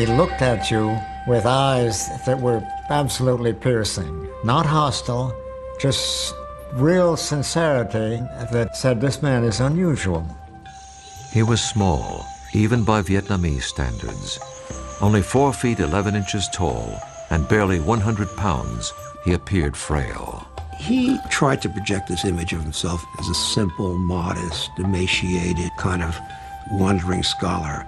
He looked at you with eyes that were absolutely piercing, not hostile, just real sincerity that said this man is unusual. He was small, even by Vietnamese standards. Only 4 feet 11 inches tall and barely 100 pounds, he appeared frail. He tried to project this image of himself as a simple, modest, emaciated, kind of wandering scholar.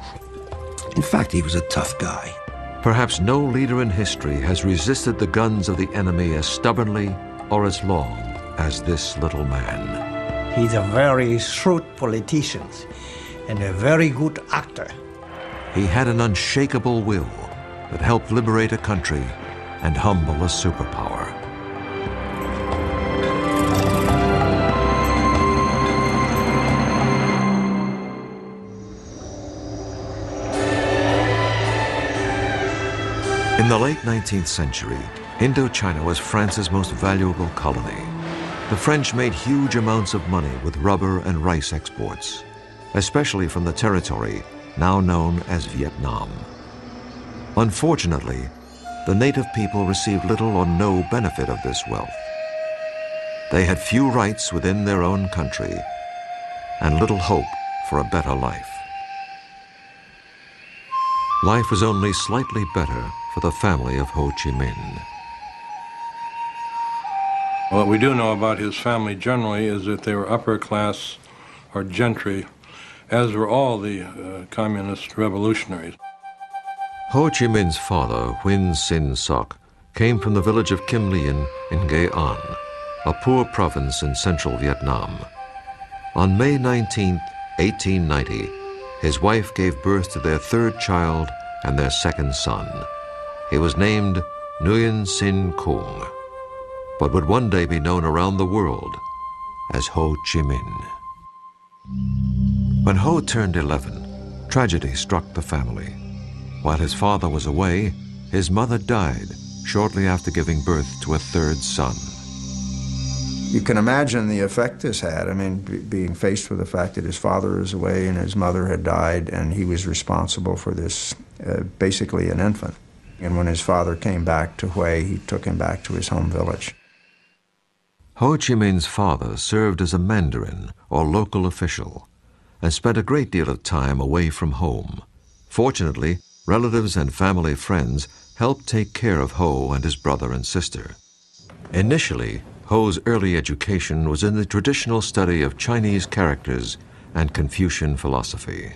In fact, he was a tough guy. Perhaps no leader in history has resisted the guns of the enemy as stubbornly or as long as this little man. He's a very shrewd politician and a very good actor. He had an unshakable will that helped liberate a country and humble a superpower. In the late 19th century, Indochina was France's most valuable colony. The French made huge amounts of money with rubber and rice exports, especially from the territory now known as Vietnam. Unfortunately, the native people received little or no benefit of this wealth. They had few rights within their own country and little hope for a better life. Life was only slightly better for the family of Ho Chi Minh. What we do know about his family generally is that they were upper class or gentry, as were all the communist revolutionaries. Ho Chi Minh's father, Nguyen Sinh Soc, came from the village of Kim Lien in Nghệ An, a poor province in central Vietnam. On May 19, 1890, his wife gave birth to their 3rd child and their 2nd son. He was named Nguyen Sinh Kung, but would one day be known around the world as Ho Chi Minh. When Ho turned 11, tragedy struck the family. While his father was away, his mother died shortly after giving birth to a 3rd son. You can imagine the effect this had. I mean, being faced with the fact that his father is away and his mother had died, and he was responsible for this, basically an infant. And when his father came back to Hue, he took him back to his home village. Ho Chi Minh's father served as a mandarin or local official and spent a great deal of time away from home. Fortunately, relatives and family friends helped take care of Ho and his brother and sister. Initially, Ho's early education was in the traditional study of Chinese characters and Confucian philosophy.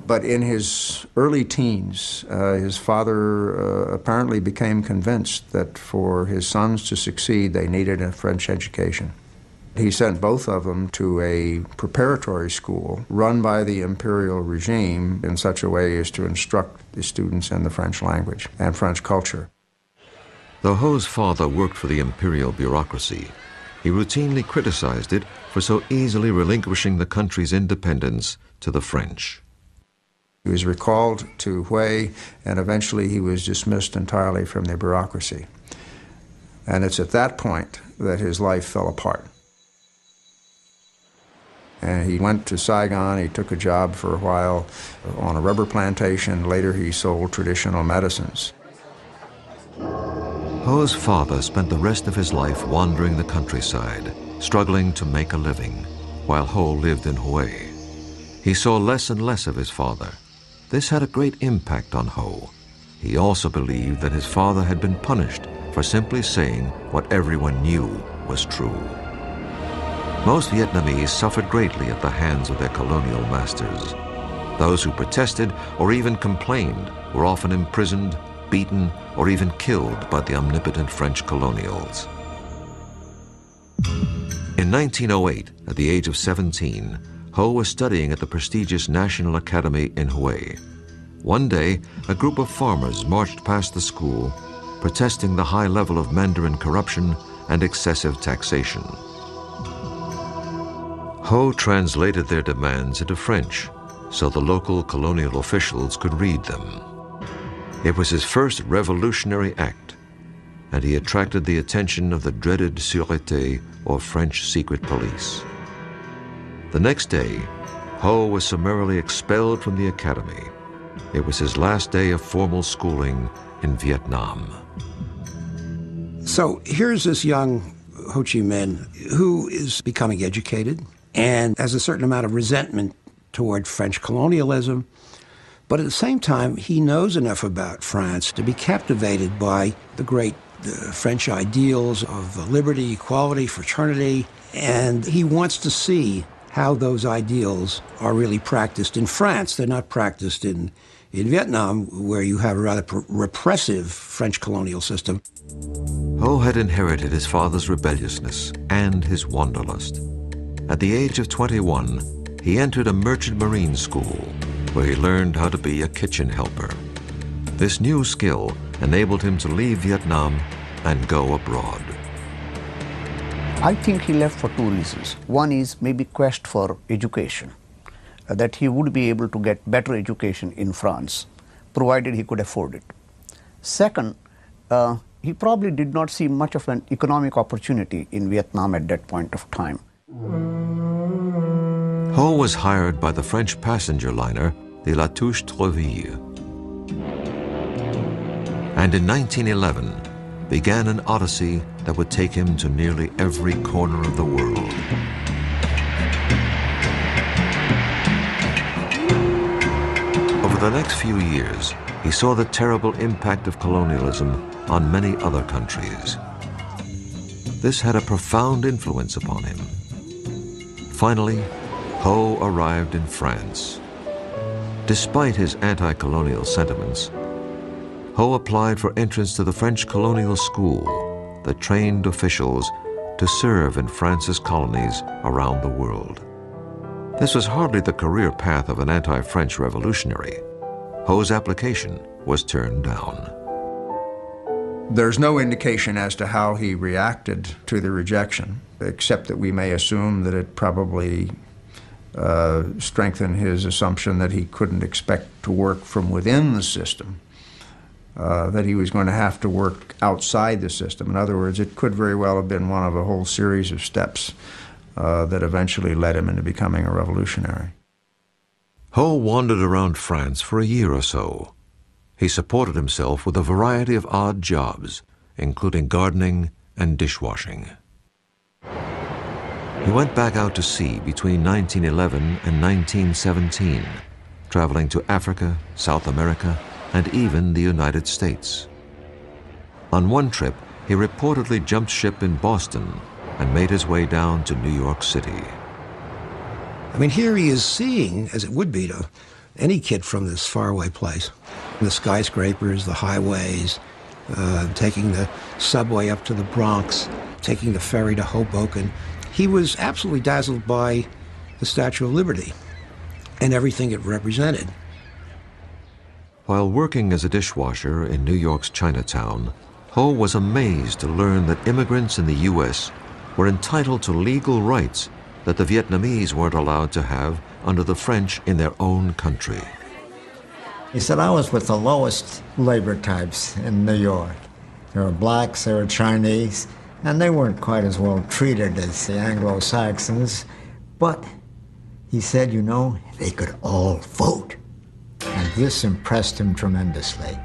But in his early teens, his father apparently became convinced that for his sons to succeed, they needed a French education. He sent both of them to a preparatory school run by the imperial regime in such a way as to instruct the students in the French language and French culture. Though Ho's father worked for the imperial bureaucracy, he routinely criticized it for so easily relinquishing the country's independence to the French. He was recalled to Hue, and eventually he was dismissed entirely from the bureaucracy. And it's at that point that his life fell apart. And he went to Saigon. He took a job for a while on a rubber plantation. Later he sold traditional medicines. Ho's father spent the rest of his life wandering the countryside, struggling to make a living, while Ho lived in Hue. He saw less and less of his father. This had a great impact on Ho. He also believed that his father had been punished for simply saying what everyone knew was true. Most Vietnamese suffered greatly at the hands of their colonial masters. Those who protested or even complained were often imprisoned, beaten, or even killed by the omnipotent French colonials. In 1908, at the age of 17, Ho was studying at the prestigious National Academy in Hue. One day, a group of farmers marched past the school, protesting the high level of Mandarin corruption and excessive taxation. Ho translated their demands into French so the local colonial officials could read them. It was his first revolutionary act, and he attracted the attention of the dreaded Sûreté, or French secret police. The next day, Ho was summarily expelled from the academy. It was his last day of formal schooling in Vietnam. So here's this young Ho Chi Minh who is becoming educated and has a certain amount of resentment toward French colonialism. But at the same time, he knows enough about France to be captivated by the great French ideals of liberty, equality, fraternity, and he wants to see how those ideals are really practiced in France. They're not practiced in Vietnam, where you have a rather repressive French colonial system. Ho had inherited his father's rebelliousness and his wanderlust. At the age of 21, he entered a merchant marine school where he learned how to be a kitchen helper. This new skill enabled him to leave Vietnam and go abroad. I think he left for two reasons. One is maybe quest for education, that he would be able to get better education in France, provided he could afford it. Second, he probably did not see much of an economic opportunity in Vietnam at that point of time. Ho was hired by the French passenger liner, the La Touche-Treville. And in 1911, began an odyssey that would take him to nearly every corner of the world. Over the next few years, he saw the terrible impact of colonialism on many other countries. This had a profound influence upon him. Finally, Ho arrived in France. Despite his anti-colonial sentiments, Ho applied for entrance to the French colonial school that trained officials to serve in France's colonies around the world. This was hardly the career path of an anti-French revolutionary. Ho's application was turned down. There's no indication as to how he reacted to the rejection, except that we may assume that it probably strengthened his assumption that he couldn't expect to work from within the system, that he was going to have to work outside the system. In other words, it could very well have been one of a whole series of steps that eventually led him into becoming a revolutionary. Ho wandered around France for a year or so. He supported himself with a variety of odd jobs, including gardening and dishwashing. He went back out to sea between 1911 and 1917, traveling to Africa, South America, and even the United States. On one trip, he reportedly jumped ship in Boston and made his way down to New York City. I mean, here he is seeing, as it would be to any kid from this faraway place, the skyscrapers, the highways, taking the subway up to the Bronx, taking the ferry to Hoboken. He was absolutely dazzled by the Statue of Liberty and everything it represented. While working as a dishwasher in New York's Chinatown, Ho was amazed to learn that immigrants in the U.S. were entitled to legal rights that the Vietnamese weren't allowed to have under the French in their own country. He said, I was with the lowest labor types in New York. There were blacks, there were Chinese, and they weren't quite as well treated as the Anglo-Saxons. But he said, you know, they could all vote. And this impressed him tremendously.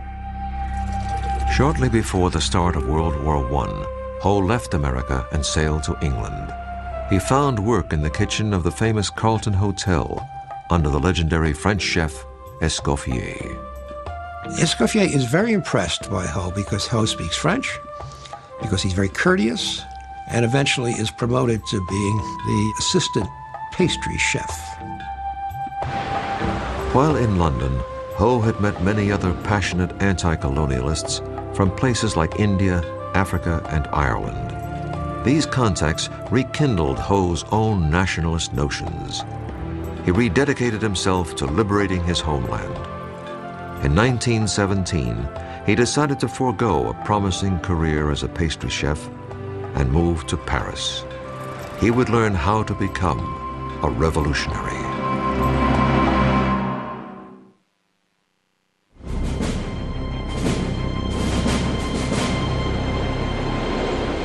Shortly before the start of World War I, Ho left America and sailed to England. He found work in the kitchen of the famous Carlton Hotel under the legendary French chef Escoffier. Escoffier is very impressed by Ho because Ho speaks French, because he's very courteous, and eventually is promoted to being the assistant pastry chef. While in London, Ho had met many other passionate anti-colonialists from places like India, Africa, and Ireland. These contacts rekindled Ho's own nationalist notions. He rededicated himself to liberating his homeland. In 1917, he decided to forego a promising career as a pastry chef and moved to Paris. He would learn how to become a revolutionary.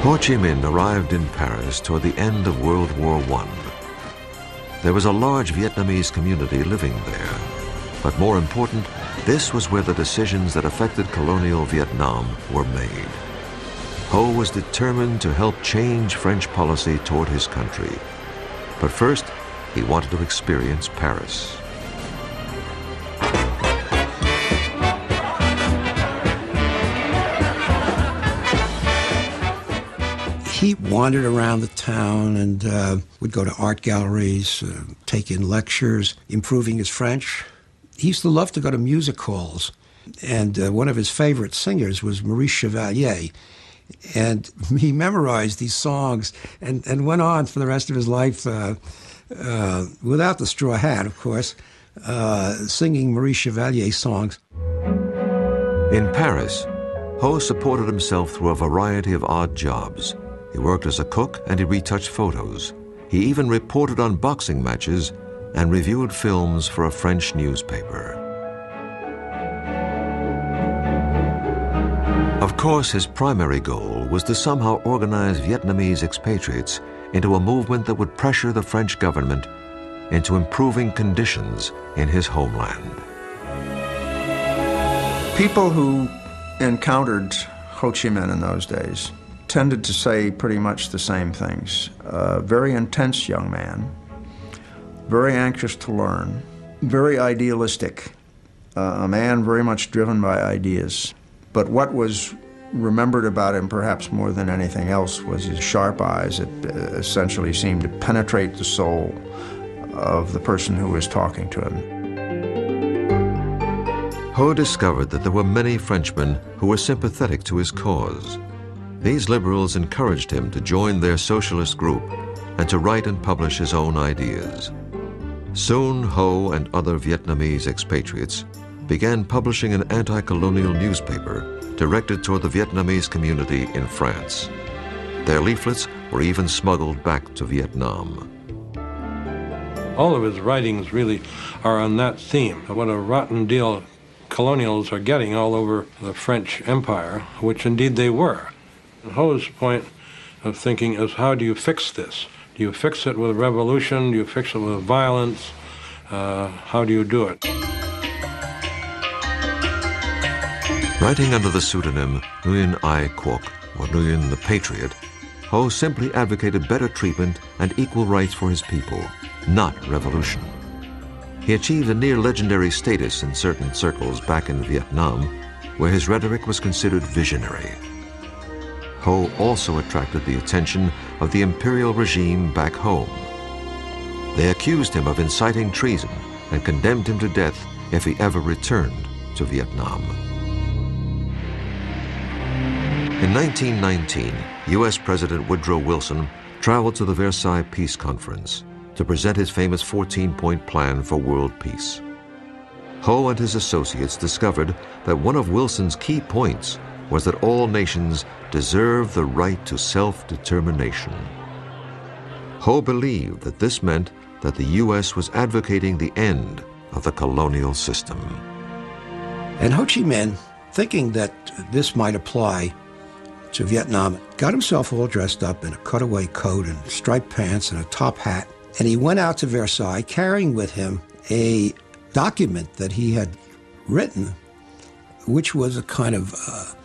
Ho Chi Minh arrived in Paris toward the end of World War I. There was a large Vietnamese community living there, but more important, This was where the decisions that affected colonial Vietnam were made. Ho was determined to help change French policy toward his country. But first, he wanted to experience Paris. He wandered around the town and would go to art galleries, take in lectures, improving his French. He used to love to go to music halls, and one of his favorite singers was Maurice Chevalier. And he memorized these songs and went on for the rest of his life, without the straw hat, of course, singing Maurice Chevalier songs. In Paris, Ho supported himself through a variety of odd jobs. He worked as a cook and he retouched photos. He even reported on boxing matches and reviewed films for a French newspaper. Of course, his primary goal was to somehow organize Vietnamese expatriates into a movement that would pressure the French government into improving conditions in his homeland. People who encountered Ho Chi Minh in those days tended to say pretty much the same things. Very intense young man, very anxious to learn, very idealistic, a man very much driven by ideas. But what was remembered about him perhaps more than anything else was his sharp eyes that essentially seemed to penetrate the soul of the person who was talking to him. Ho discovered that there were many Frenchmen who were sympathetic to his cause. These liberals encouraged him to join their socialist group and to write and publish his own ideas. Soon, Ho and other Vietnamese expatriates began publishing an anti-colonial newspaper directed toward the Vietnamese community in France. Their leaflets were even smuggled back to Vietnam. All of his writings really are on that theme, what a rotten deal colonials are getting all over the French Empire, which indeed they were. And Ho's point of thinking is, how do you fix this? Do you fix it with revolution? Do you fix it with violence? How do you do it? Writing under the pseudonym Nguyen Ai Quoc, or Nguyen the Patriot, Ho simply advocated better treatment and equal rights for his people, not revolution. He achieved a near-legendary status in certain circles back in Vietnam, where his rhetoric was considered visionary. Ho also attracted the attention of the imperial regime back home. They accused him of inciting treason and condemned him to death if he ever returned to Vietnam. In 1919, U.S. President Woodrow Wilson traveled to the Versailles Peace Conference to present his famous 14-point plan for world peace. Ho and his associates discovered that one of Wilson's key points was that all nations deserve the right to self-determination. Ho believed that this meant that the U.S. was advocating the end of the colonial system. And Ho Chi Minh, thinking that this might apply to Vietnam, got himself all dressed up in a cutaway coat and striped pants and a top hat, and he went out to Versailles carrying with him a document that he had written, which was a kind of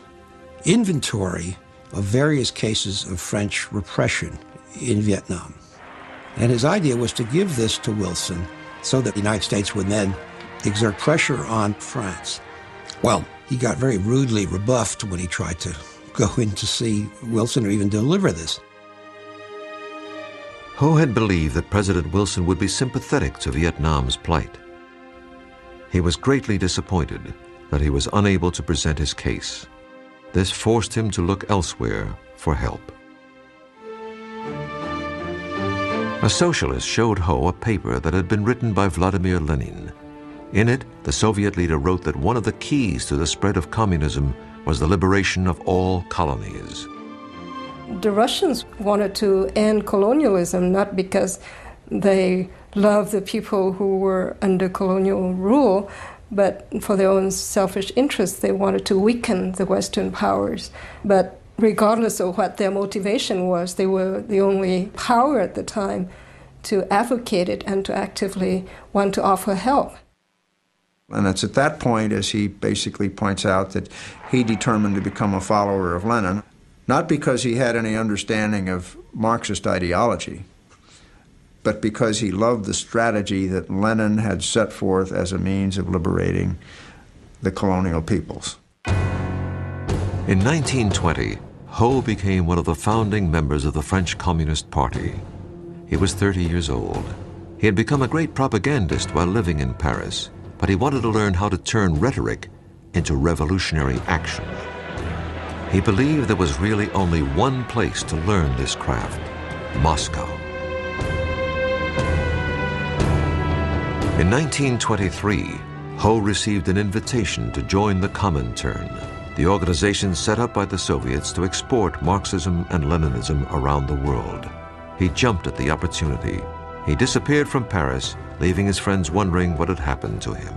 inventory of various cases of French repression in Vietnam. And his idea was to give this to Wilson so that the United States would then exert pressure on France. Well, he got very rudely rebuffed when he tried to go in to see Wilson or even deliver this. Ho had believed that President Wilson would be sympathetic to Vietnam's plight. He was greatly disappointed that he was unable to present his case. This forced him to look elsewhere for help. A socialist showed Ho a paper that had been written by Vladimir Lenin. In it, the Soviet leader wrote that one of the keys to the spread of communism was the liberation of all colonies. The Russians wanted to end colonialism not because they loved the people who were under colonial rule, but for their own selfish interests. They wanted to weaken the Western powers. But regardless of what their motivation was, they were the only power at the time to advocate it and to actively want to offer help. And it's at that point, as he basically points out, that he determined to become a follower of Lenin, not because he had any understanding of Marxist ideology, but because he loved the strategy that Lenin had set forth as a means of liberating the colonial peoples. In 1920, Ho became one of the founding members of the French Communist Party. He was 30 years old. He had become a great propagandist while living in Paris, but he wanted to learn how to turn rhetoric into revolutionary action. He believed there was really only one place to learn this craft: Moscow. In 1923, Ho received an invitation to join the Comintern, the organization set up by the Soviets to export Marxism and Leninism around the world. He jumped at the opportunity. He disappeared from Paris, leaving his friends wondering what had happened to him.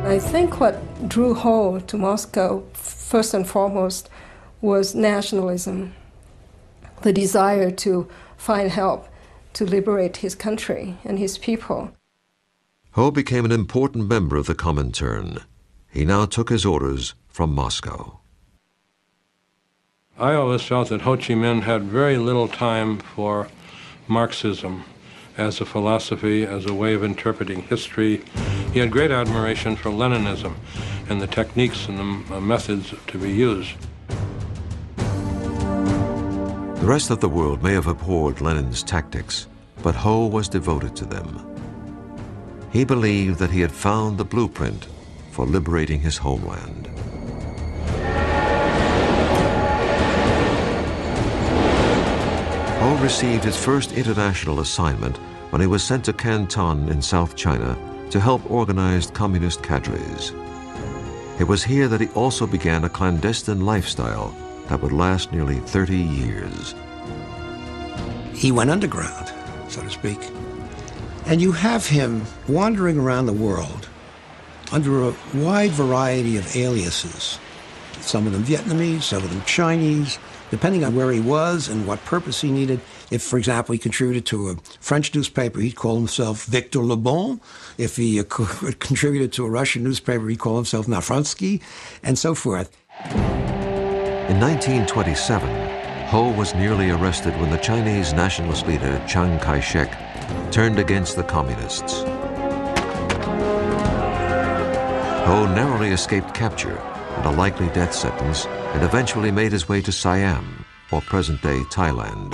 I think what drew Ho to Moscow, first and foremost, was nationalism, the desire to find help to liberate his country and his people. Ho became an important member of the Comintern. He now took his orders from Moscow. I always felt that Ho Chi Minh had very little time for Marxism as a philosophy, as a way of interpreting history. He had great admiration for Leninism and the techniques and the methods to be used. The rest of the world may have abhorred Lenin's tactics, but Ho was devoted to them. He believed that he had found the blueprint for liberating his homeland. Ho received his first international assignment when he was sent to Canton in South China to help organize communist cadres. It was here that he also began a clandestine lifestyle that would last nearly 30 years. He went underground, so to speak. And you have him wandering around the world under a wide variety of aliases. Some of them Vietnamese, some of them Chinese, depending on where he was and what purpose he needed. If, for example, he contributed to a French newspaper, he'd call himself Victor Le Bon. If he contributed to a Russian newspaper, he'd call himself Nafransky, and so forth. In 1927, Ho was nearly arrested when the Chinese nationalist leader Chiang Kai-shek turned against the communists. Ho narrowly escaped capture and a likely death sentence, and eventually made his way to Siam, or present-day Thailand.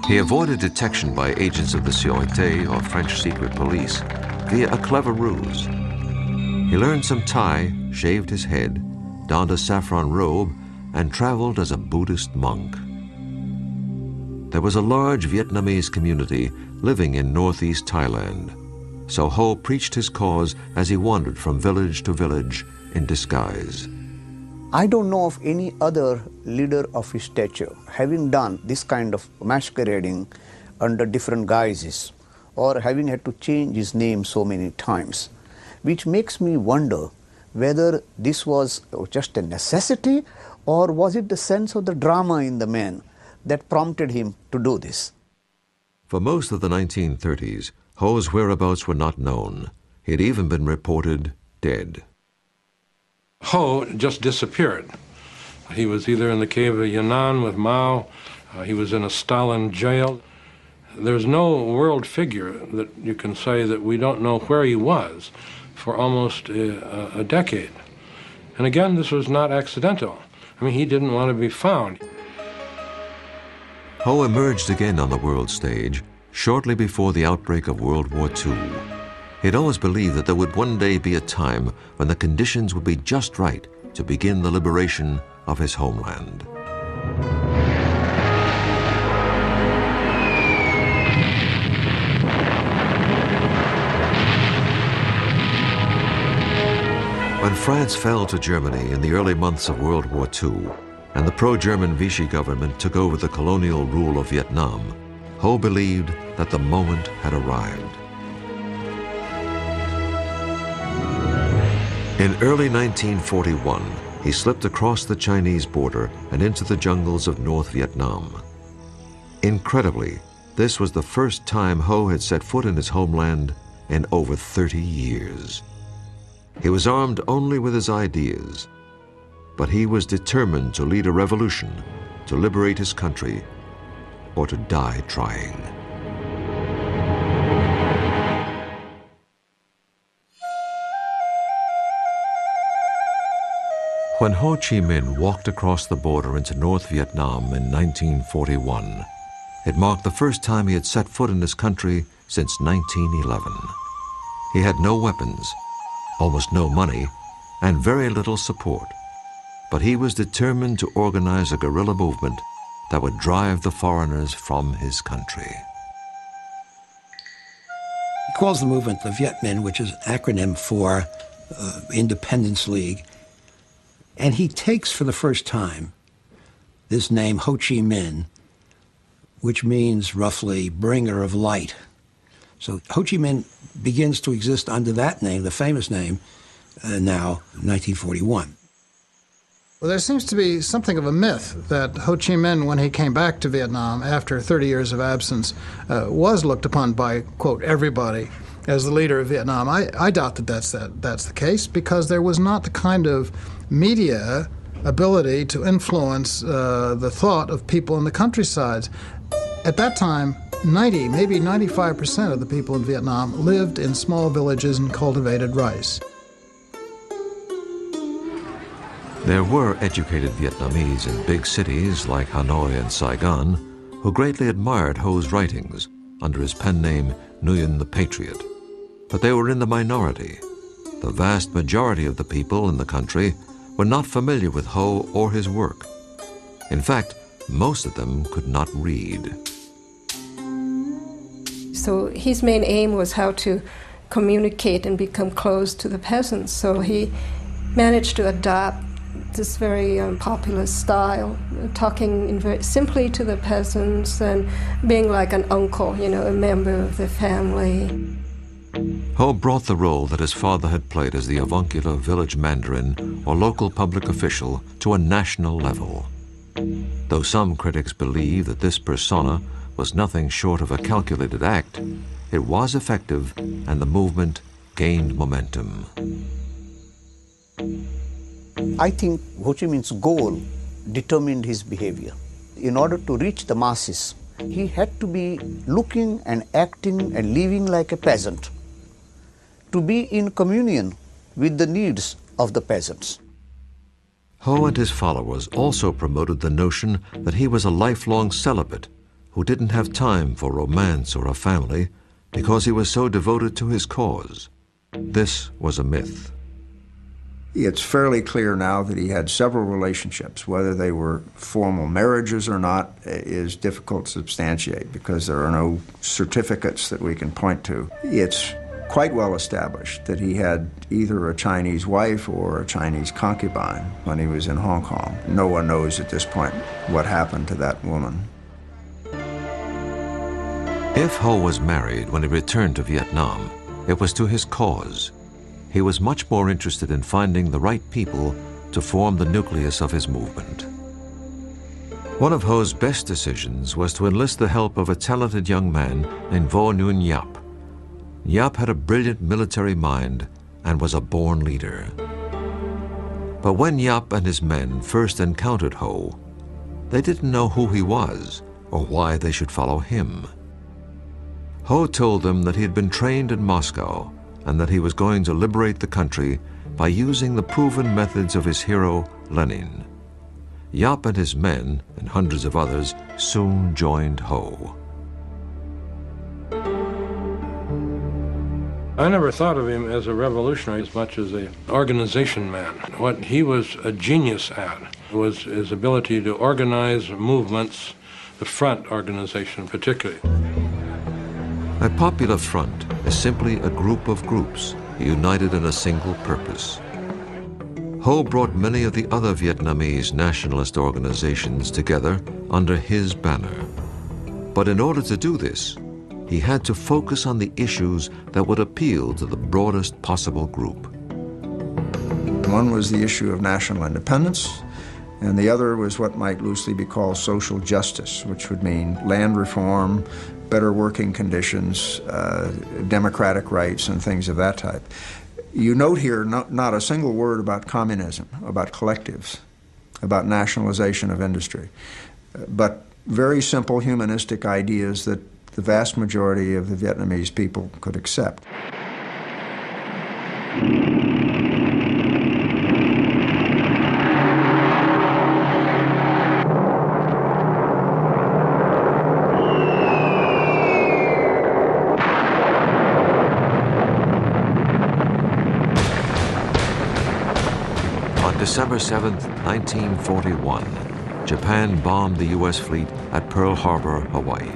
He avoided detection by agents of the Sûreté, or French secret police, via a clever ruse. He learned some Thai, shaved his head, donned a saffron robe, and traveled as a Buddhist monk. There was a large Vietnamese community living in northeast Thailand, so Ho preached his cause as he wandered from village to village in disguise. I don't know of any other leader of his stature having done this kind of masquerading under different guises or having had to change his name so many times, which makes me wonder whether this was just a necessity or was it the sense of the drama in the man that prompted him to do this. For most of the 1930s, Ho's whereabouts were not known. He had even been reported dead. Ho just disappeared. He was either in the cave of Yan'an with Mao, he was in a Stalin jail. There's no world figure that you can say that we don't know where he was for almost a decade. And again, this was not accidental. I mean, he didn't want to be found. Ho emerged again on the world stage shortly before the outbreak of World War II. He'd always believed that there would one day be a time when the conditions would be just right to begin the liberation of his homeland. When France fell to Germany in the early months of World War II, and the pro-German Vichy government took over the colonial rule of Vietnam, Ho believed that the moment had arrived. In early 1941, he slipped across the Chinese border and into the jungles of North Vietnam. Incredibly, this was the first time Ho had set foot in his homeland in over 30 years. He was armed only with his ideas, but he was determined to lead a revolution, to liberate his country, or to die trying. When Ho Chi Minh walked across the border into North Vietnam in 1941, it marked the first time he had set foot in his country since 1911. He had no weapons, almost no money, and very little support. But he was determined to organize a guerrilla movement that would drive the foreigners from his country. He calls the movement the Viet Minh, which is an acronym for Independence League. And he takes for the first time this name Ho Chi Minh, which means roughly bringer of light. So Ho Chi Minh begins to exist under that name, the famous name, now 1941. Well, there seems to be something of a myth that Ho Chi Minh, when he came back to Vietnam after 30 years of absence, was looked upon by, quote, everybody as the leader of Vietnam. I doubt that that's the case, because there was not the kind of media ability to influence the thought of people in the countryside. At that time, 90, maybe 95% of the people in Vietnam lived in small villages and cultivated rice. There were educated Vietnamese in big cities like Hanoi and Saigon who greatly admired Ho's writings under his pen name Nguyen the Patriot. But they were in the minority. The vast majority of the people in the country were not familiar with Ho or his work. In fact, most of them could not read. So his main aim was how to communicate and become close to the peasants. So he managed to adopt this very popular style, talking very simply to the peasants and being like an uncle, a member of the family. Ho brought the role that his father had played as the avuncular village mandarin or local public official to a national level. Though some critics believe that this persona was nothing short of a calculated act, it was effective and the movement gained momentum. I think Ho Chi Minh's goal determined his behavior. In order to reach the masses, he had to be looking and acting and living like a peasant, to be in communion with the needs of the peasants. Ho and his followers also promoted the notion that he was a lifelong celibate who didn't have time for romance or a family because he was so devoted to his cause. This was a myth. It's fairly clear now that he had several relationships. Whether they were formal marriages or not is difficult to substantiate because there are no certificates that we can point to. It's quite well established that he had either a Chinese wife or a Chinese concubine when he was in Hong Kong. No one knows at this point what happened to that woman. If Ho was married when he returned to Vietnam, it was to his cause. He was much more interested in finding the right people to form the nucleus of his movement. One of Ho's best decisions was to enlist the help of a talented young man named Vo Nguyen Giáp. Giáp had a brilliant military mind and was a born leader. But when Giáp and his men first encountered Ho, they didn't know who he was or why they should follow him. Ho told them that he had been trained in Moscow and that he was going to liberate the country by using the proven methods of his hero, Lenin. Giáp and his men, and hundreds of others, soon joined Ho. I never thought of him as a revolutionary as much as an organization man. What he was a genius at was his ability to organize movements, the front organization particularly. A popular front is simply a group of groups united in a single purpose. Ho brought many of the other Vietnamese nationalist organizations together under his banner. But in order to do this, he had to focus on the issues that would appeal to the broadest possible group. One was the issue of national independence, and the other was what might loosely be called social justice, which would mean land reform, better working conditions, democratic rights, and things of that type. You note here not a single word about communism, about collectives, about nationalization of industry, but very simple humanistic ideas that the vast majority of the Vietnamese people could accept. On December 7, 1941, Japan bombed the U.S. fleet at Pearl Harbor, Hawaii,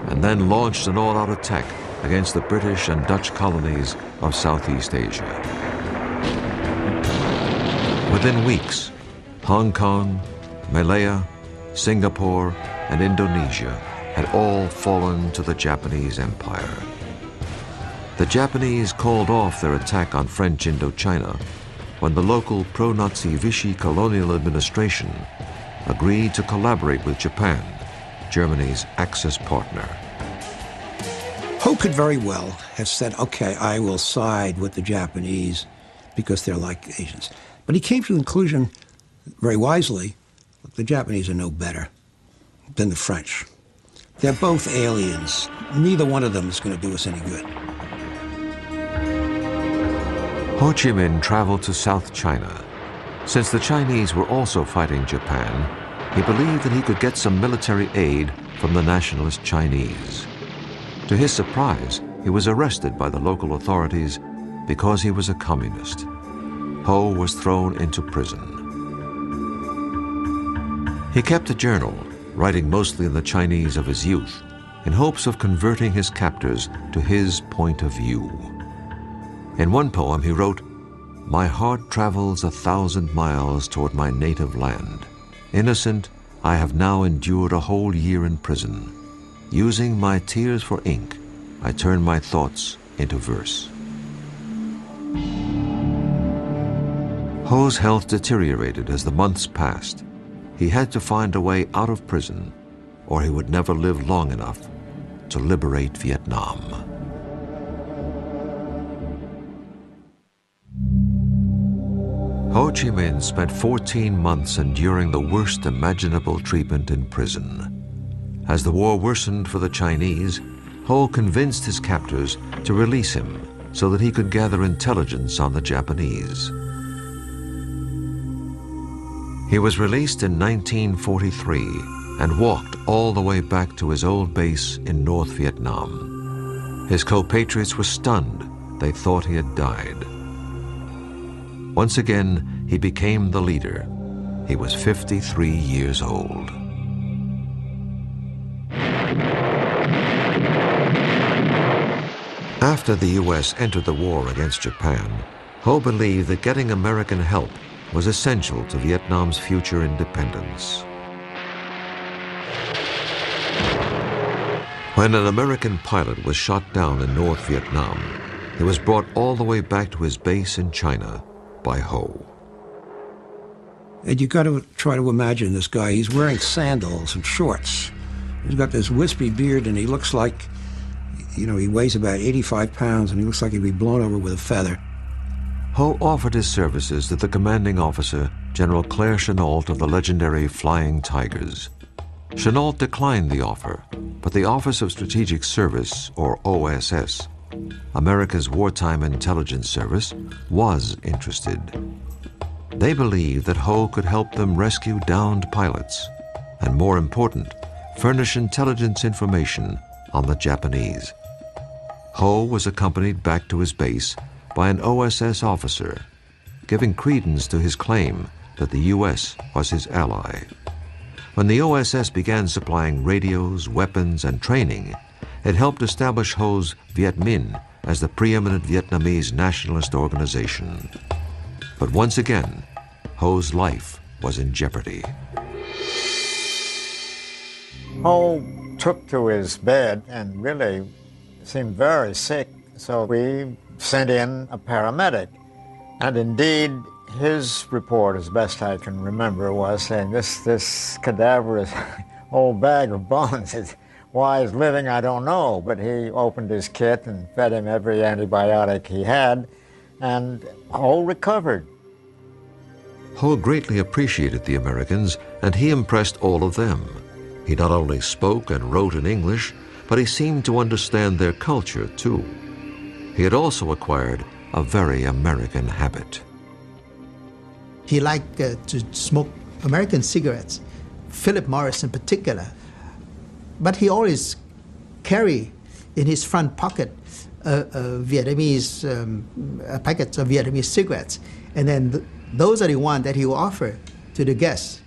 and then launched an all-out attack against the British and Dutch colonies of Southeast Asia. Within weeks, Hong Kong, Malaya, Singapore, and Indonesia had all fallen to the Japanese Empire. The Japanese called off their attack on French Indochina when the local pro-Nazi Vichy colonial administration agreed to collaborate with Japan, Germany's Axis partner. Ho could very well have said, okay, I will side with the Japanese because they're like Asians. But he came to the conclusion, very wisely, the Japanese are no better than the French. They're both aliens. Neither one of them is going to do us any good. Ho Chi Minh traveled to South China. Since the Chinese were also fighting Japan, he believed that he could get some military aid from the nationalist Chinese. To his surprise, he was arrested by the local authorities because he was a communist. Ho was thrown into prison. He kept a journal, writing mostly in the Chinese of his youth, in hopes of converting his captors to his point of view. In one poem he wrote, "My heart travels 1,000 miles toward my native land. Innocent, I have now endured a whole year in prison. Using my tears for ink, I turn my thoughts into verse." Ho's health deteriorated as the months passed. He had to find a way out of prison, or he would never live long enough to liberate Vietnam. Ho Chi Minh spent 14 months enduring the worst imaginable treatment in prison. As the war worsened for the Chinese, Ho convinced his captors to release him so that he could gather intelligence on the Japanese. He was released in 1943 and walked all the way back to his old base in North Vietnam. His compatriots were stunned. They thought he had died. Once again, he became the leader. He was 53 years old. After the U.S. entered the war against Japan, Ho believed that getting American help was essential to Vietnam's future independence. When an American pilot was shot down in North Vietnam, he was brought all the way back to his base in China by Ho. And you got to try to imagine this guy. He's wearing sandals and shorts. He's got this wispy beard, and he looks like, you know, he weighs about 85 pounds, and he looks like he'd be blown over with a feather. Ho offered his services to the commanding officer, General Claire Chennault of the legendary Flying Tigers. Chennault declined the offer, but the Office of Strategic Service, or OSS, America's wartime intelligence service, was interested. They believed that Ho could help them rescue downed pilots, and more important, furnish intelligence information on the Japanese. Ho was accompanied back to his base by an OSS officer, giving credence to his claim that the U.S. was his ally. When the OSS began supplying radios, weapons, and training, it helped establish Ho's Viet Minh as the preeminent Vietnamese nationalist organization. But once again, Ho's life was in jeopardy. Ho took to his bed and really seemed very sick, so we sent in a paramedic. And indeed, His report, as best I can remember, was saying this cadaverous old bag of bones is why he's living, I don't know. But he opened his kit and fed him every antibiotic he had, and Ho recovered. Ho greatly appreciated the Americans, and he impressed all of them. He not only spoke and wrote in English, but he seemed to understand their culture too. He had also acquired a very American habit. He liked to smoke American cigarettes, Philip Morris in particular. But he always carried in his front pocket Vietnamese packets of Vietnamese cigarettes, and then those are the ones that he will offer to the guests.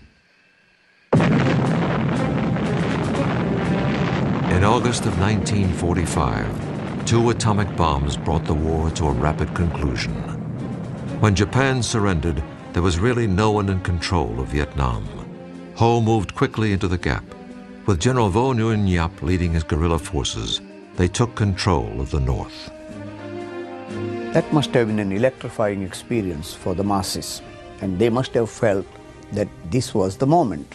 In August of 1945, 2 atomic bombs brought the war to a rapid conclusion. When Japan surrendered, there was really no one in control of Vietnam. Ho moved quickly into the gap. With General Vo Nguyen Giap leading his guerrilla forces, they took control of the north. That must have been an electrifying experience for the masses, and they must have felt that this was the moment.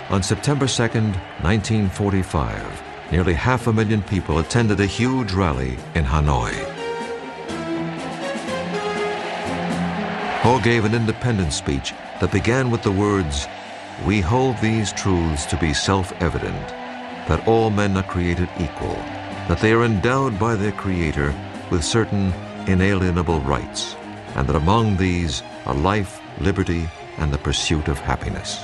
On September 2nd, 1945, nearly 500,000 people attended a huge rally in Hanoi. Ho gave an independence speech that began with the words, "We hold these truths to be self-evident, that all men are created equal, that they are endowed by their Creator with certain inalienable rights, and that among these are life, liberty, and the pursuit of happiness."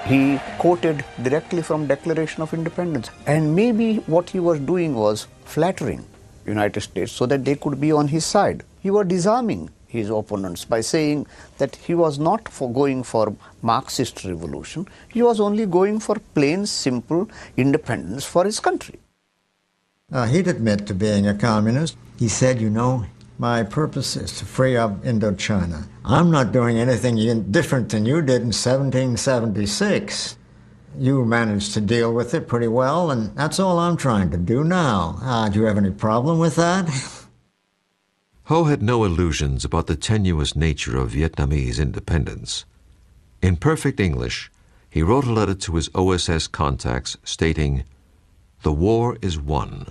He quoted directly from Declaration of Independence, and maybe what he was doing was flattering United States so that they could be on his side. He was disarming his opponents by saying that he was not going for Marxist revolution, he was only going for plain, simple independence for his country. He'd admit to being a communist. He said, you know, my purpose is to free up Indochina. I'm not doing anything different than you did in 1776. You managed to deal with it pretty well, and that's all I'm trying to do now. Do you have any problem with that? Ho had no illusions about the tenuous nature of Vietnamese independence. In perfect English, he wrote a letter to his OSS contacts stating, "The war is won,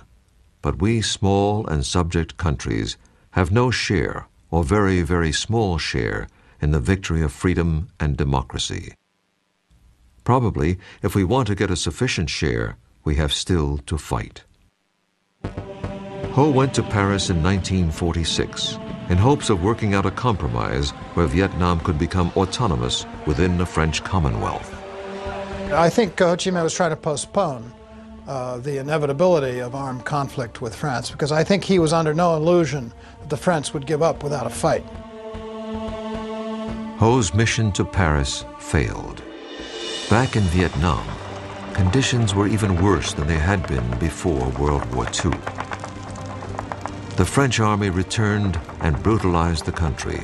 but we small and subject countries have no share, or very, very small share, in the victory of freedom and democracy. Probably, if we want to get a sufficient share, we have still to fight." Ho went to Paris in 1946 in hopes of working out a compromise where Vietnam could become autonomous within the French Commonwealth. I think Ho Chi Minh was trying to postpone the inevitability of armed conflict with France, because I think he was under no illusion that the French would give up without a fight. Ho's mission to Paris failed. Back in Vietnam, conditions were even worse than they had been before World War II. The French army returned and brutalized the country.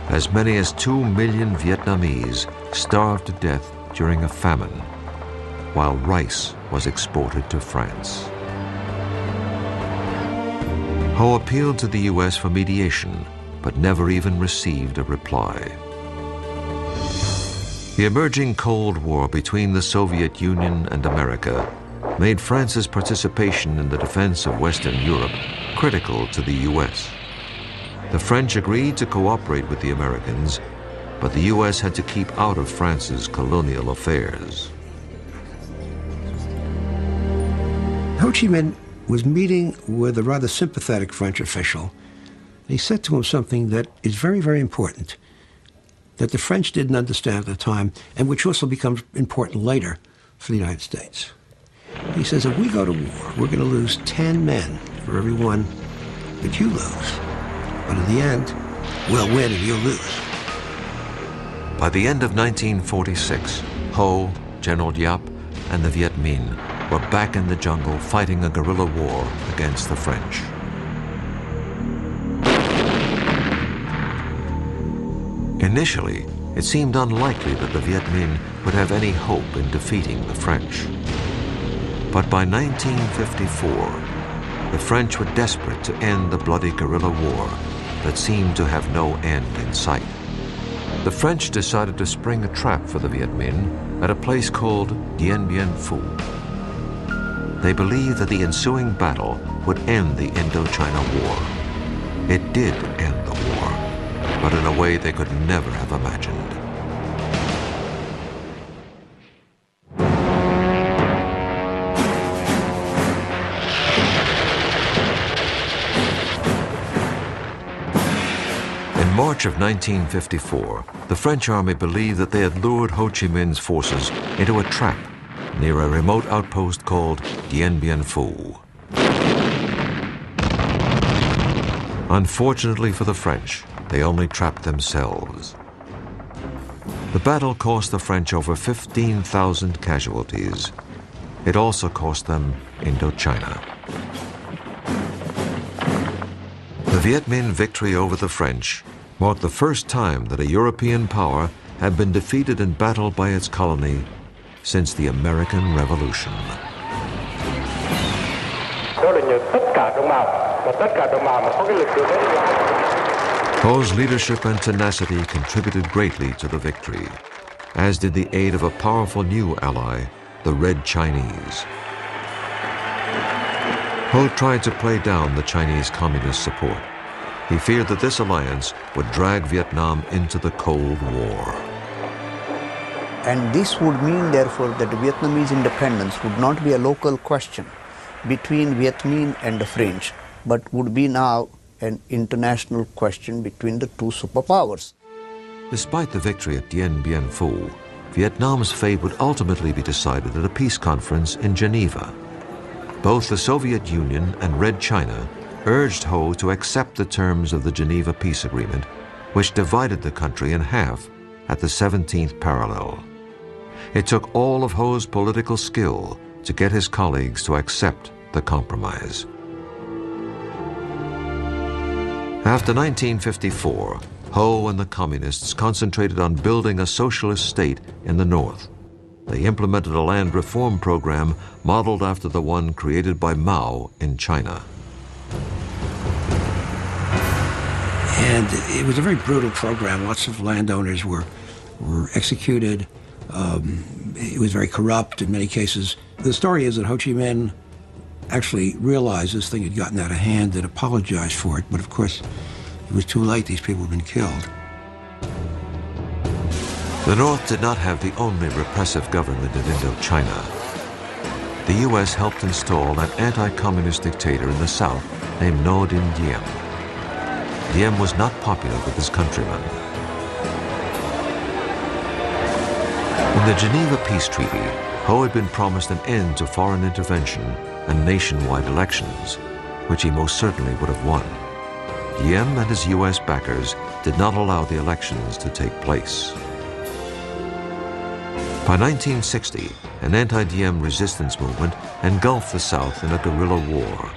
As many as 2 million Vietnamese starved to death during a famine, while rice was exported to France. Ho appealed to the U.S. for mediation, but never even received a reply. The emerging Cold War between the Soviet Union and America made France's participation in the defense of Western Europe critical to the U.S. The French agreed to cooperate with the Americans, but the U.S. had to keep out of France's colonial affairs. Ho Chi Minh was meeting with a rather sympathetic French official. He said to him something that is very, very important, that the French didn't understand at the time, and which also becomes important later for the United States. He says, if we go to war, we're going to lose 10 men for every one that you lose. But in the end, we'll win and you'll lose. By the end of 1946, Ho, General Giap, and the Viet Minh were back in the jungle fighting a guerrilla war against the French. Initially, it seemed unlikely that the Viet Minh would have any hope in defeating the French. But by 1954, the French were desperate to end the bloody guerrilla war that seemed to have no end in sight. The French decided to spring a trap for the Viet Minh at a place called Dien Bien Phu. They believed that the ensuing battle would end the Indochina War. It did end the war, but in a way they could never have imagined. In March of 1954, the French army believed that they had lured Ho Chi Minh's forces into a trap near a remote outpost called Dien Bien Phu. Unfortunately for the French, they only trapped themselves. The battle cost the French over 15,000 casualties. It also cost them Indochina. The Viet Minh victory over the French marked the first time that a European power had been defeated in battle by its colony since the American Revolution. Ho's leadership and tenacity contributed greatly to the victory, as did the aid of a powerful new ally, the Red Chinese. Ho tried to play down the Chinese Communist support. He feared that this alliance would drag Vietnam into the Cold War. And this would mean, therefore, that Vietnamese independence would not be a local question between Viet Minh and the French, but would be now an international question between the two superpowers. Despite the victory at Dien Bien Phu, Vietnam's fate would ultimately be decided at a peace conference in Geneva. Both the Soviet Union and Red China urged Ho to accept the terms of the Geneva Peace Agreement, which divided the country in half at the 17th parallel. It took all of Ho's political skill to get his colleagues to accept the compromise. After 1954, Ho and the Communists concentrated on building a socialist state in the North. They implemented a land reform program modeled after the one created by Mao in China. And it was a very brutal program. Lots of landowners were executed. It was very corrupt in many cases. The story is that Ho Chi Minh actually realized this thing had gotten out of hand and apologized for it, but of course it was too late. These people had been killed. The North did not have the only repressive government in Indochina. The U.S. helped install an anti-communist dictator in the South named Ngo Dinh Diem. Diem was not popular with his countrymen. In the Geneva Peace Treaty, Ho had been promised an end to foreign intervention and nationwide elections, which he most certainly would have won. Diem and his U.S. backers did not allow the elections to take place. By 1960, an anti-Diem resistance movement engulfed the South in a guerrilla war.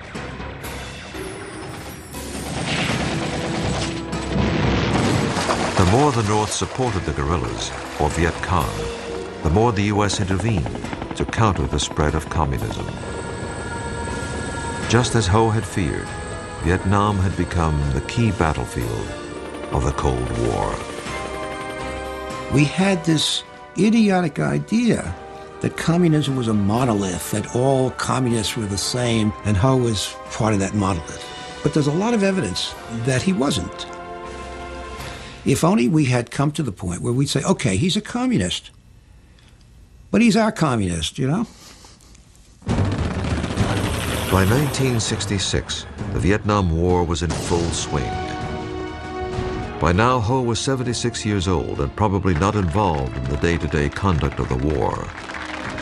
The more the North supported the guerrillas, or Viet Cong, the more the U.S. intervened to counter the spread of communism. Just as Ho had feared, Vietnam had become the key battlefield of the Cold War. We had this idiotic idea that communism was a monolith, that all communists were the same, and Ho was part of that monolith. But there's a lot of evidence that he wasn't. If only we had come to the point where we'd say, okay, he's a communist, but he's our communist, you know? By 1966, the Vietnam War was in full swing. By now, Ho was 76 years old and probably not involved in the day-to-day conduct of the war.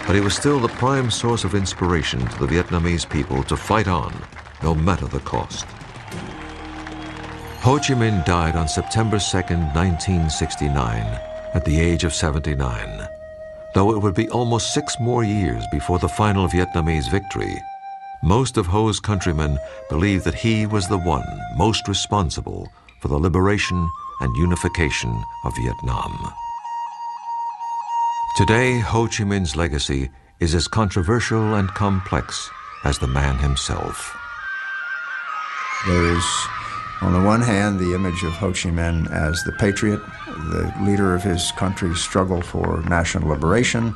But he was still the prime source of inspiration to the Vietnamese people to fight on, no matter the cost. Ho Chi Minh died on September 2nd, 1969, at the age of 79. Though it would be almost 6 more years before the final Vietnamese victory, most of Ho's countrymen believed that he was the one most responsible for the liberation and unification of Vietnam. Today, Ho Chi Minh's legacy is as controversial and complex as the man himself. There is On the one hand, the image of Ho Chi Minh as the patriot, the leader of his country's struggle for national liberation,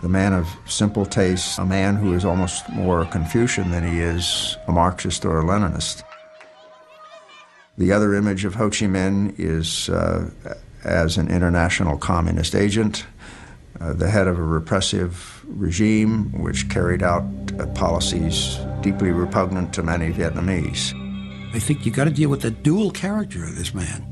the man of simple tastes, a man who is almost more a Confucian than he is a Marxist or a Leninist. The other image of Ho Chi Minh is as an international communist agent, the head of a repressive regime which carried out policies deeply repugnant to many Vietnamese. I think you got to deal with the dual character of this man.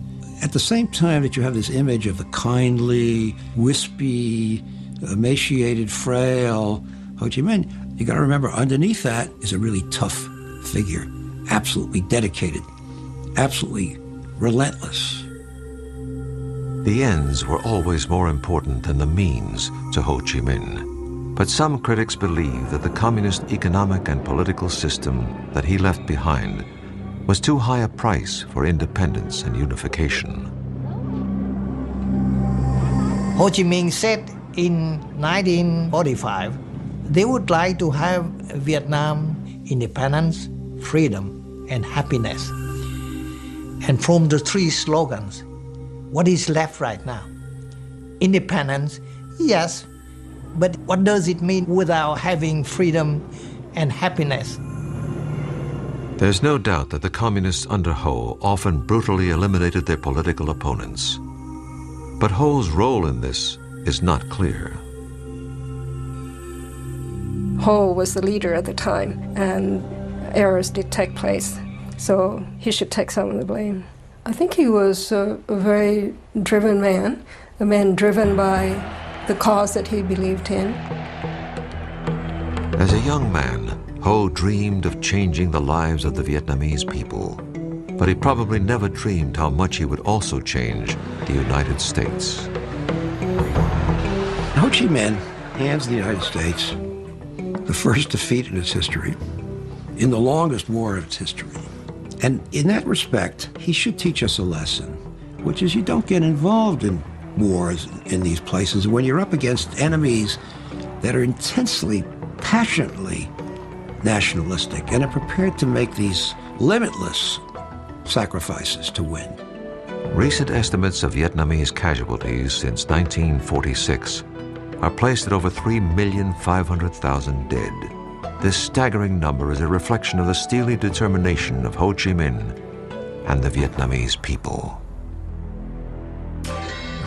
At the same time that you have this image of the kindly, wispy, emaciated, frail Ho Chi Minh, you got to remember underneath that is a really tough figure, absolutely dedicated, absolutely relentless. The ends were always more important than the means to Ho Chi Minh. But some critics believe that the communist economic and political system that he left behind was too high a price for independence and unification. Ho Chi Minh said in 1945, they would like to have Vietnam independence, freedom, and happiness. And from the three slogans, what is left right now? Independence, yes, but what does it mean without having freedom and happiness? There's no doubt that the communists under Ho often brutally eliminated their political opponents. But Ho's role in this is not clear. Ho was the leader at the time, and errors did take place, so he should take some of the blame. I think he was a very driven man, a man driven by the cause that he believed in. As a young man, Ho dreamed of changing the lives of the Vietnamese people, but he probably never dreamed how much he would also change the United States. Ho Chi Minh hands the United States the first defeat in its history, in the longest war of its history. And in that respect, he should teach us a lesson, which is you don't get involved in wars in these places when you're up against enemies that are intensely, passionately nationalistic and are prepared to make these limitless sacrifices to win. Recent estimates of Vietnamese casualties since 1946 are placed at over 3,500,000 dead. This staggering number is a reflection of the steely determination of Ho Chi Minh and the Vietnamese people.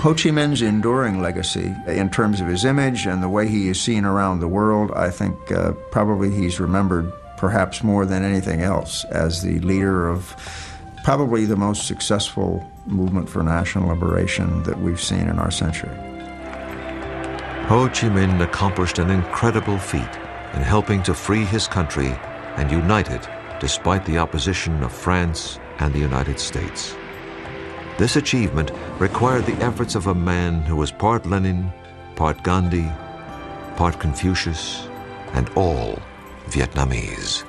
Ho Chi Minh's enduring legacy, in terms of his image and the way he is seen around the world, I think probably he's remembered perhaps more than anything else as the leader of probably the most successful movement for national liberation that we've seen in our century. Ho Chi Minh accomplished an incredible feat in helping to free his country and unite it despite the opposition of France and the United States. This achievement required the efforts of a man who was part Lenin, part Gandhi, part Confucius, and all Vietnamese.